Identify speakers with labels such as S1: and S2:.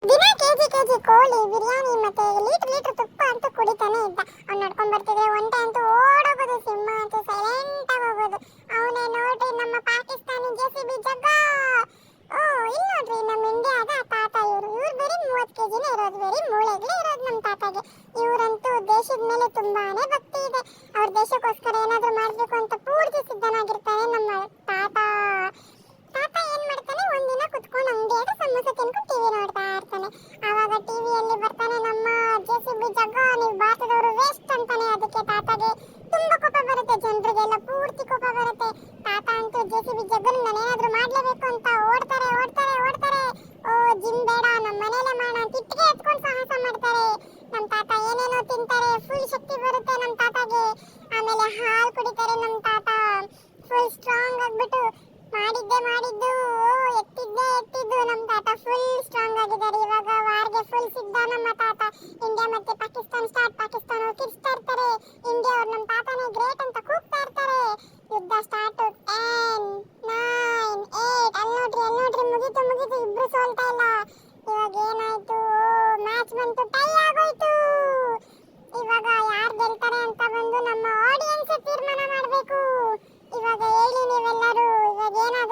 S1: ದಿನ KG KG ಕೋಳಿ ಬಿರಿಯಾನಿ ಮತ್ತೆ ಲೀಟರ್ ಲೀಟರ್ ತುಪ್ಪ ಅಂತೂ ಕುಡಿತಾನೆ ಇದ್ದ. ಅವ್ನು ನಡ್ಕೊಂಡ್ ಬರ್ತಿದ್ರೆ ಒಂಟೆ ಅಂತೂ ಓಡೋಗೋದು, ಸಿಂಹ ಅಂತೂ ಸೈಲೆಂಟ್ ಆಗಿ ಹೋಗೋದು. ಅವನೇ ನೋಡ್ರಿ ನಮ್ಮ ಪಾಕಿಸ್ತಾನಿ ಜೆಸಿಬಿ ಜಗ್ಗ. ಓ ಇಲ್ಲಿ ನೋಡ್ರಿ ನಮ್ಮ ಇಂಡಿಯಾದ ತಾತ. ಇವ್ರು ಬರೀ 30 ಕೆಜಿನೇ ಇರೋದು, ಬರೀ ಮೂಳೆಗಳೇ ಇರೋದು ನಮ್ಮ ತಾತಗೆ. ಇವರಂತೂ ದೇಶದ ಮೇಲೆ ತುಂಬಾನೇ ಭಕ್ತಿ ಇದೆ. ಅವ್ರ ದೇಶಕ್ಕೋಸ್ಕರ ಏನಾದ್ರೂ ಮಾಡ್ಬೇಕು ಅಂತ ಪೂರ್ತಿ ಸಿದ್ಧನಾಗಿರ್ತಾನೆ ನಮ್ಮ ತಾತ. ತಾತ ಏನ್ ಮಾಡ್ತಾನೆ, ಒಂದಿನ ಕುತ್ಕೊಂಡು ಅಂಗಡಿಯಾಗ ಸಮೋಸ ತಿನ್ಕೊಂಡು ಟಿವಿ ನೋಡ್ತಾ ಇರ್ತಾನೆ. ಆವಾಗ ಟಿವಿಯಲ್ಲಿ ಬರ್ತಾನೆ ನಮ್ಮ ಜೆಸಿಬಿ ಜಗ್ಗ, ನೀವು ಭಾರತದವರು ವೇಸ್ಟ್ ಅಂತಾನೆ. ಅದಕ್ಕೆ ತಾತಗೆ ತುಂಬಾ ಕೋಪ ಬರುತ್ತೆ, ಜನರಿಗೆಲ್ಲ ಪೂರ್ತಿ ಕೋಪ ಬರುತ್ತೆ. ತಾತ ಅಂತೂ ಜೆಸಿಬಿ ಜಗ್ಗನ ನಾನೇನಾದ್ರೂ ಮಾಡ್ಲೇಬೇಕು ಅಂತ ಓಡ್ತಾರೆ ಓಡ್ತಾರೆ ಓಡ್ತಾರೆ. ಓ ಜಿಮ್ ಬೇಡ, ನಮ್ಮ ಮನೇಲೆ ಮಾಡೋಣ ಅಂತ ಇಟ್ಟಿಗೆ ಎತ್ಕೊಂಡು ಸಾಹಸ ಮಾಡ್ತಾರೆ. ನಮ್ಮ ತಾತ ಏನೇನೋ ತಿಂತಾರೆ, ಫುಲ್ ಶಕ್ತಿ ಬರುತ್ತೆ ನಮ್ಮ ತಾತಗೆ. ಆಮೇಲೆ ಹಾಲು ಕುಡಿತಾರೆ ನಮ್ಮ ತಾತ, ಫುಲ್ ಸ್ಟ್ರಾಂಗ್ ಆಗ್ಬಿಟ್ಟು. ಮಾಡಿದ್ದು ಎತ್ತಿದ್ದು ನಮ್ಮ ತಾತ ಫುಲ್ ಸ್ಟ್ರಾಂಗ್ ಆಗಿದ್ದಾರೆ. ಇವಾಗ ವಾರ್ಗೆ ಫುಲ್ ಸಿದ್ಧ ನಮ್ಮ ತಾತ. ಇಂಡಿಯಾ ಮತ್ತೆ ಪಾಕಿಸ್ತಾನ ಸ್ಟಾರ್ಟ್, ಪಾಕಿಸ್ತಾನ ಕಿರ್ಚ್ತಾ ಇರ್ತಾರೆ. ಇಂಡಿಯಾ ಅವ್ರು ನಮ್ಮ ತಾತನೇ ಗ್ರೇಟ್ ಅಂತ ಕೂಗ್ತಾ ಇರ್ತಾರೆ. ಯುದ್ಧ ಸ್ಟಾರ್ಟ್. 10 9 8 ಅಲ್ಲಿ ನೋಡ್ರಿ ಮುಗೀತು, ಇಬ್ರು ಸೋಲ್ತಾ ಇಲ್ಲ. ಇವಾಗ ಏನಾಯ್ತು, ಮ್ಯಾಚ್ ಬಂತು, ಟೈ ಆಗೋಯ್ತು. ಇವಾಗ ಯಾರು ಗೆಲ್ತಾರೆ ಅಂತ ಬಂದು ನಮ್ಮ ಆಡಿಯನ್ಸ್ ತೀರ್ಮಾನ ಮಾಡಬೇಕು. ಇವಾಗ ಹೇಳಿ ನೀವೆಲ್ಲರೂ, ಇವಾಗ ಏನಾಗುತ್ತೆ?